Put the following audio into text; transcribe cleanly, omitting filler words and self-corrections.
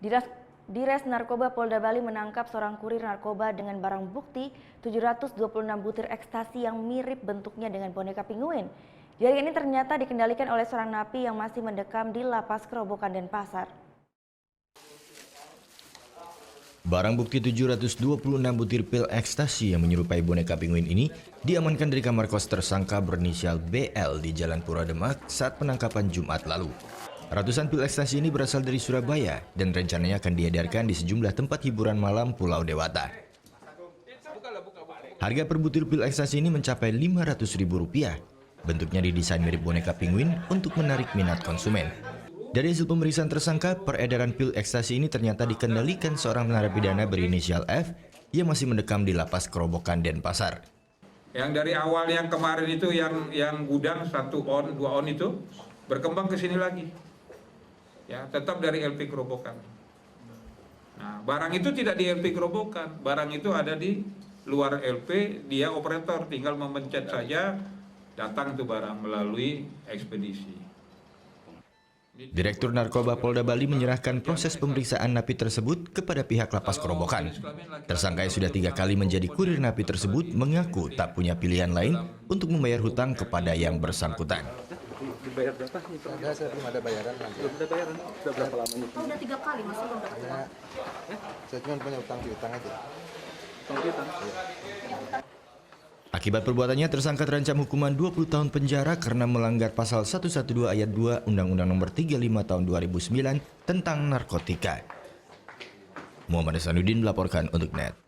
Dires Narkoba Polda Bali menangkap seorang kurir narkoba dengan barang bukti 726 butir ekstasi yang mirip bentuknya dengan boneka pinguin. Jaringan ini ternyata dikendalikan oleh seorang napi yang masih mendekam di Lapas Kerobokan Denpasar. Barang bukti 726 butir pil ekstasi yang menyerupai boneka pinguin ini diamankan dari kamar kos tersangka berinisial BL di Jalan Pura Demak saat penangkapan Jumat lalu. Ratusan pil ekstasi ini berasal dari Surabaya dan rencananya akan diedarkan di sejumlah tempat hiburan malam Pulau Dewata. Harga per butir pil ekstasi ini mencapai Rp500.000. Bentuknya didesain mirip boneka pinguin untuk menarik minat konsumen. Dari hasil pemeriksaan tersangka, peredaran pil ekstasi ini ternyata dikendalikan seorang narapidana berinisial F yang masih mendekam di Lapas Kerobokan Denpasar. Yang dari awal yang kemarin itu yang gudang 1 on, 2 on itu berkembang ke sini lagi. Ya, tetap dari LP Kerobokan. Nah, barang itu tidak di LP Kerobokan, barang itu ada di luar LP, dia operator tinggal memencet saja, datang tuh barang melalui ekspedisi. Direktur Narkoba Polda Bali menyerahkan proses pemeriksaan napi tersebut kepada pihak Lapas Kerobokan. Tersangka yang sudah 3 kali menjadi kurir napi tersebut mengaku tak punya pilihan lain untuk membayar hutang kepada yang bersangkutan. Dibayar berapa nih? Saya belum ada bayaran. Belum ada bayaran? Sudah berapa lama nih? Udah 3 kali masih belum dapat uang. Saya cuma punya utang piutang aja. Utang piutang? Akibat perbuatannya, tersangka terancam hukuman 20 tahun penjara karena melanggar pasal 112 ayat 2 Undang-Undang Nomor 35 Tahun 2009 tentang narkotika. Muhammad Hasanuddin melaporkan untuk NET.